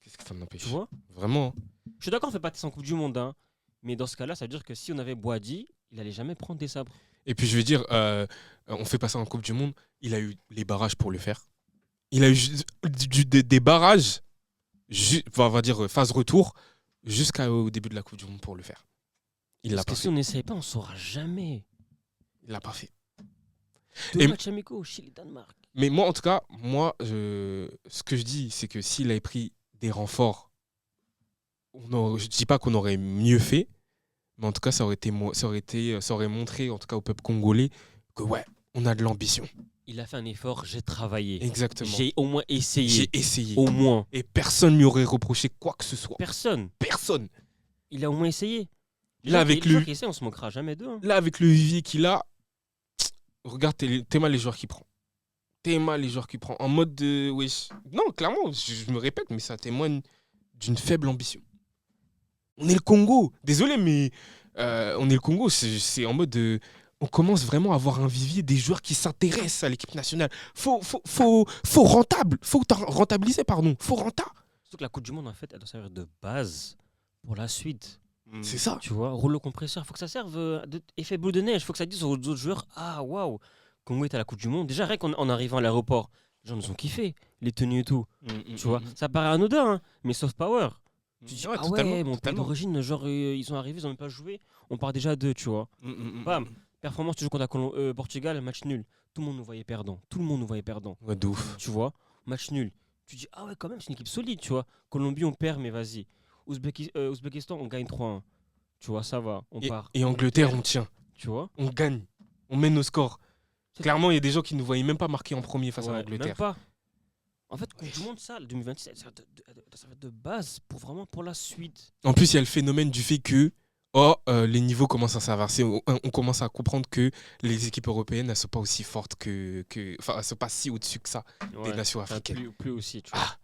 Qu'est-ce qui t'en empêche? Tu vois? Vraiment? Je suis d'accord, on fait pas de test en Coupe du Monde, hein. Mais dans ce cas-là, ça veut dire que si on avait Boadi, il allait jamais prendre des sabres. Et puis je veux dire, on fait passer en Coupe du Monde. Il a eu les barrages pour le faire. Il a eu des barrages, on va dire phase retour, jusqu'au début de la Coupe du Monde pour le faire. Il l'a Parce pas que si fait. on n'essaye pas, on saura jamais. Il l'a pas fait. 2 Et- matchs amicaux, Chili-Danemark. Mais moi, en tout cas, ce que je dis, c'est que s'il avait pris des renforts, je dis pas qu'on aurait mieux fait, mais en tout cas, ça aurait montré, en tout cas, au peuple congolais, que ouais, on a de l'ambition. Il a fait un effort, j'ai travaillé. Exactement. J'ai au moins essayé. J'ai essayé. Au moins. Et personne ne lui aurait reproché quoi que ce soit. Personne. Personne. Il a au moins essayé. Les Là, gens avec qui- les gens lui- qui essaient, on se moquera jamais d'eux, hein. Là, avec le vivier qu'il a, regarde Théma les joueurs qu'il prend. Théma les joueurs qu'il prend. En mode de. Wesh. Non, clairement, je me répète, mais ça témoigne d'une faible ambition. On est le Congo. Désolé, mais on est le Congo. C'est en mode de. On commence vraiment à avoir un vivier des joueurs qui s'intéressent à l'équipe nationale. Faut rentabiliser, pardon. Faut renta. Surtout que la Coupe du Monde, en fait, elle doit servir de base pour la suite. Hmm. C'est ça. Tu vois, rouleau compresseur, faut que ça serve d'effet boule de neige. Faut que ça dise aux autres joueurs, ah waouh, Congo est à la Coupe du Monde. Déjà, rien qu'en arrivant à l'aéroport, les gens nous ont kiffé, les tenues et tout. Tu vois, ça paraît anodin, hein, mais soft power. Tu dis, Ouais, ah totalement, ouais, mon pays totalement. d'origine, genre, ils sont arrivés, ils ont même pas joué. On part déjà d'eux, tu vois. Bam. Performance, tu joues contre la Portugal, match nul. Tout le monde nous voyait perdant. Tout le monde nous voyait perdant. Ouais, de ouf. Tu vois, match nul. Tu dis, ah ouais, quand même, c'est une équipe solide, tu vois. Colombie, on perd, mais vas-y. Ouzbékistan, on gagne 3-1. Tu vois, ça va, on part. Et Angleterre, on tient. Tu vois. On gagne. On mène nos scores. C'est- Clairement, il y a des gens qui ne voyaient même pas marquer en premier face à Ouais, l'Angleterre. même pas. En fait, Coupe du Monde, ça, le 2026, ça va être de base pour la suite. En plus, il y a le phénomène du fait que les niveaux commencent à s'avancer. On commence à comprendre que les équipes européennes ne sont pas aussi fortes enfin, elles ne sont pas si au-dessus que ça des nations Enfin, africaines. plus aussi, tu vois. Ah,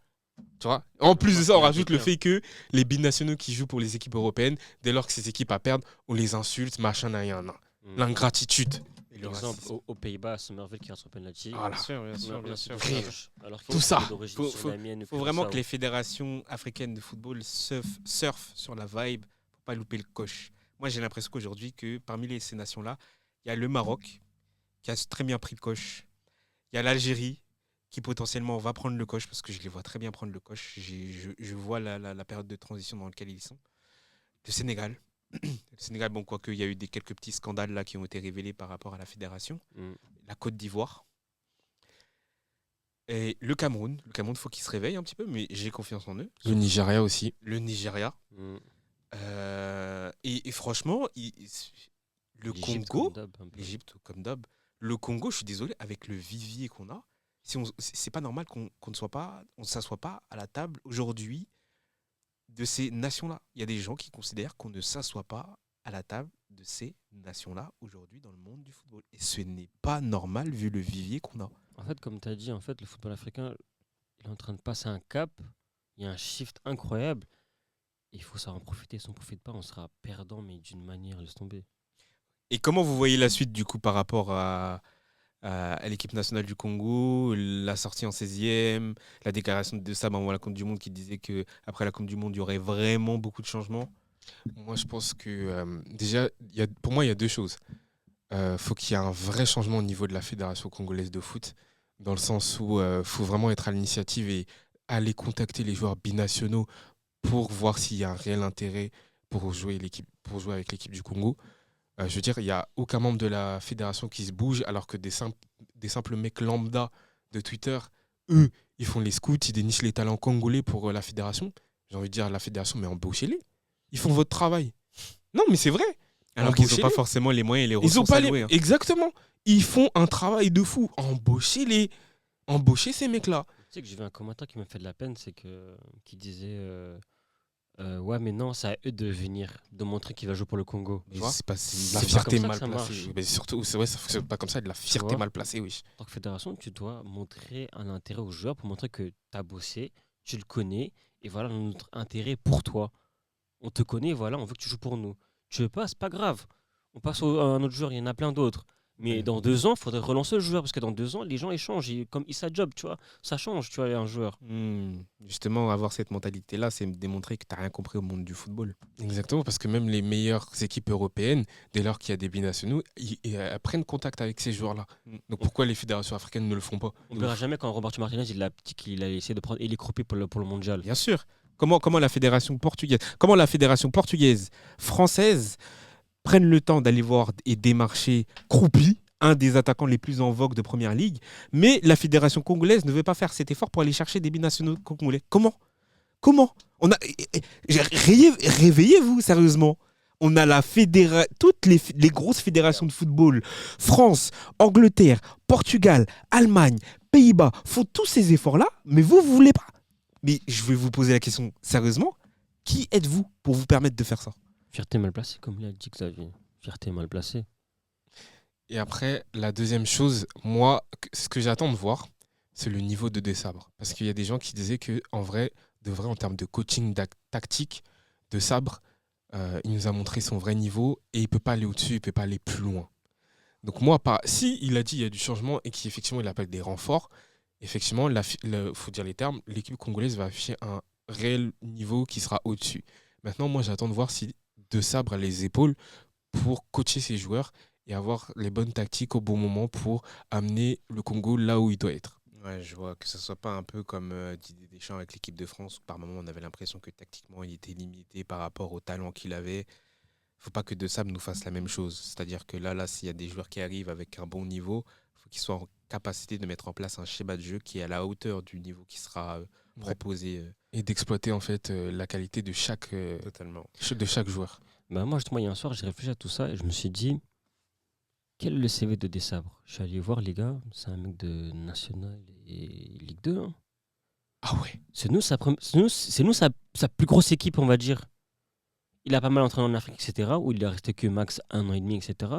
tu vois. En plus de ça, on Ouais, rajoute le bien. fait que les binationaux qui jouent pour les équipes européennes, dès lors que ces équipes perdent, on les insulte, machin, nan. Mm. L'ingratitude. Et le Exemple, racisme. aux Pays-Bas, Somerville qui reste au penalty. Voilà. Bien sûr, bien sûr, bien sûr. Frère. Alors Tout ça. Faut- Il faut vraiment que les fédérations africaines de football surfent sur la vibe pour pas louper le coche. Moi, j'ai l'impression qu'aujourd'hui, que parmi ces nations-là, il y a le Maroc qui a très bien pris le coche. Il y a l'Algérie qui potentiellement va prendre le coche parce que je les vois très bien prendre le coche. Je vois la période de transition dans laquelle ils sont. Le Sénégal. Le Sénégal, bon, quoique, il y a eu quelques petits scandales là qui ont été révélés par rapport à la fédération. La Côte d'Ivoire. Et le Cameroun. Le Cameroun, il faut qu'ils se réveillent un petit peu, mais j'ai confiance en eux. Le Nigeria aussi. Le Nigeria. Et franchement, le Congo, l'Égypte comme d'hab, le Congo, je suis désolé, avec le vivier qu'on a, c'est pas normal qu'on ne s'assoit pas à la table aujourd'hui de ces nations-là. Il y a des gens qui considèrent qu'on ne s'assoit pas à la table de ces nations-là aujourd'hui dans le monde du football. Et ce n'est pas normal vu le vivier qu'on a. En fait, comme tu as dit, en fait, le football africain, il est en train de passer un cap. Il y a un shift incroyable. Et il faut savoir en profiter. Si on ne profite pas, on sera perdant, mais d'une manière, laisse tomber. Et comment vous voyez la suite du coup par rapport à l'équipe nationale du Congo, la sortie en 16e, la déclaration de Sam avant la Coupe du Monde qui disait qu'après la Coupe du Monde, il y aurait vraiment beaucoup de changements? Moi, je pense que déjà, pour moi, il y a deux choses. Faut qu'il y ait un vrai changement au niveau de la Fédération congolaise de foot, dans le sens où faut vraiment être à l'initiative et aller contacter les joueurs binationaux pour voir s'il y a un réel intérêt pour jouer avec l'équipe du Congo. Je veux dire, il n'y a aucun membre de la fédération qui se bouge, alors que des simples mecs lambda de Twitter, eux, ils font les scouts, ils dénichent les talents congolais pour la fédération. J'ai envie de dire à la fédération, mais embauchez-les. Ils font votre travail. Non, mais c'est vrai. Alors qu'ils n'ont pas Embauchez-les. forcément les moyens et les Ils ont ressources pas à louer. Exactement. Ils font un travail de fou. Embauchez ces mecs-là. Tu sais que j'ai vu un commentaire qui m'a fait de la peine, qui disait ouais, mais non, c'est à eux de venir, de montrer qu'il va jouer pour le Congo. Mais Tu vois, c'est pas La C'est pas fierté comme ça mal que ça placée. marche. Mais surtout, c'est vrai, ça fonctionne pas comme ça. De la fierté vois mal placée, oui. en tant que fédération, tu dois montrer un intérêt aux joueurs pour montrer que tu as bossé, tu le connais, et voilà notre intérêt pour toi. On te connaît, voilà, on veut que tu joues pour nous. Tu veux pas, c'est pas grave. On passe à un autre joueur, il y en a plein d'autres. Mais dans 2 ans, il faudrait relancer le joueur, parce que dans 2 ans, les gens échangent. Comme Issa Job, tu vois, ça change, tu vois, un joueur. Justement, avoir cette mentalité-là, c'est démontrer que tu n'as rien compris au monde du football. Exactement, parce que même les meilleures équipes européennes, dès lors qu'il y a des binationaux, elles prennent contact avec ces joueurs-là. Donc pourquoi les fédérations africaines ne le font pas? On ne verra jamais quand Roberto Martinez il a essayé de prendre Elie Kropi pour le mondial. Bien sûr. Comment la fédération portugaise, française, prennent le temps d'aller voir et démarcher Kroupi, un des attaquants les plus en vogue de Première Ligue, mais la fédération congolaise ne veut pas faire cet effort pour aller chercher des binationaux congolais. Comment Réveillez-vous, sérieusement. On a toutes les grosses fédérations de football, France, Angleterre, Portugal, Allemagne, Pays-Bas, font tous ces efforts-là, mais vous ne voulez pas. Mais je vais vous poser la question sérieusement. Qui êtes-vous pour vous permettre de faire ça? Fierté mal placée, comme il a dit Xavier. Fierté mal placée. Et après, la deuxième chose, moi, ce que j'attends de voir, c'est le niveau de Desabre. Parce qu'il y a des gens qui disaient qu'en vrai, en termes de coaching tactique, Desabre, il nous a montré son vrai niveau et il ne peut pas aller au-dessus, il ne peut pas aller plus loin. Donc moi, si il a dit qu'il y a du changement et qu'effectivement il appelle des renforts, effectivement, il faut dire les termes, l'équipe congolaise va afficher un réel niveau qui sera au-dessus. Maintenant, moi, j'attends de voir si Desabre a les épaules pour coacher ses joueurs et avoir les bonnes tactiques au bon moment pour amener le Congo là où il doit être. Ouais, je vois que ce ne soit pas un peu comme Didier Deschamps avec l'équipe de France, où par moment on avait l'impression que tactiquement il était limité par rapport au talent qu'il avait. Il ne faut pas que Desabre nous fasse la même chose. C'est-à-dire que là s'il y a des joueurs qui arrivent avec un bon niveau, il faut qu'ils soient en capacité de mettre en place un schéma de jeu qui est à la hauteur du niveau qui sera proposé. Et d'exploiter en fait la qualité de chaque joueur. Bah moi, justement, il y a un soir, j'ai réfléchi à tout ça et je me suis dit, quel est le CV de Desabre? Je suis allé voir, les gars, c'est un mec de National et Ligue 2. Hein. Ah ouais. C'est nous, sa plus grosse équipe, on va dire. Il a pas mal entraîné en Afrique, etc., où il est resté que max 1 an et demi, etc.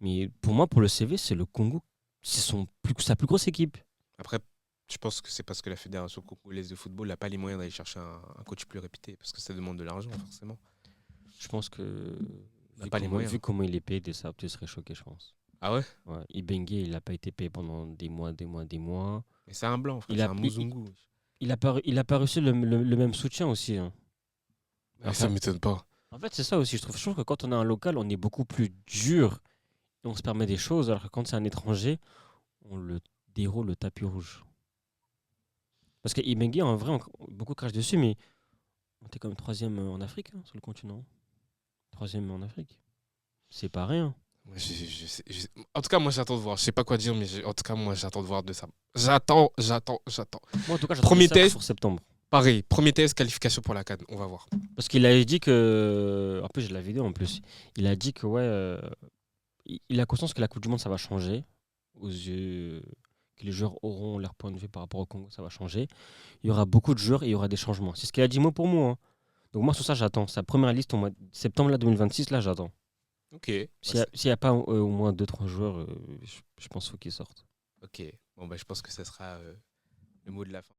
Mais pour moi, pour le CV, c'est le Congo. C'est sa plus grosse équipe. Après, je pense que c'est parce que la fédération congolaise de football n'a pas les moyens d'aller chercher un coach plus réputé, parce que ça demande de l'argent, forcément. Je pense que, vu comment il est payé, Desabre, tu serais choqué, je pense. Ah ouais? Ouais. Ibengue, il n'a pas été payé pendant des mois. Mais c'est un blanc, frère, c'est un Muzungu. Il a pas reçu le même soutien aussi. Hein. Ça ne m'étonne pas. En fait, c'est ça aussi. Je trouve que quand on a un local, on est beaucoup plus dur et on se permet des choses, alors que quand c'est un étranger, on le déroule le tapis rouge. Parce que Ibengue, en vrai, beaucoup crachent dessus, mais on était comme 3e en Afrique, hein, sur le continent. 3e en Afrique. C'est pas rien. En tout cas, moi, j'attends de voir. Je sais pas quoi dire, mais en tout cas, moi, j'attends de voir de ça. J'attends. Moi, en tout cas, j'attends Premier ça test. pour septembre. Pareil, premier test, qualification pour la CAN. On va voir. Parce qu'il a dit que... En plus, j'ai la vidéo en plus. Il a dit que, il a conscience que la Coupe du Monde, ça va changer. aux yeux, que les joueurs auront leur point de vue par rapport au Congo, ça va changer. Il y aura beaucoup de joueurs et il y aura des changements. C'est ce qu'il a dit mot pour mot, hein. Donc moi, sur ça, j'attends. Sa première liste au mois de septembre là, 2026, là, j'attends. Ok. S'il n'y a pas au moins 2-3 joueurs, je pense qu'il faut qu'ils sortent. Ok. Bon, bah, je pense que ça sera le mot de la fin.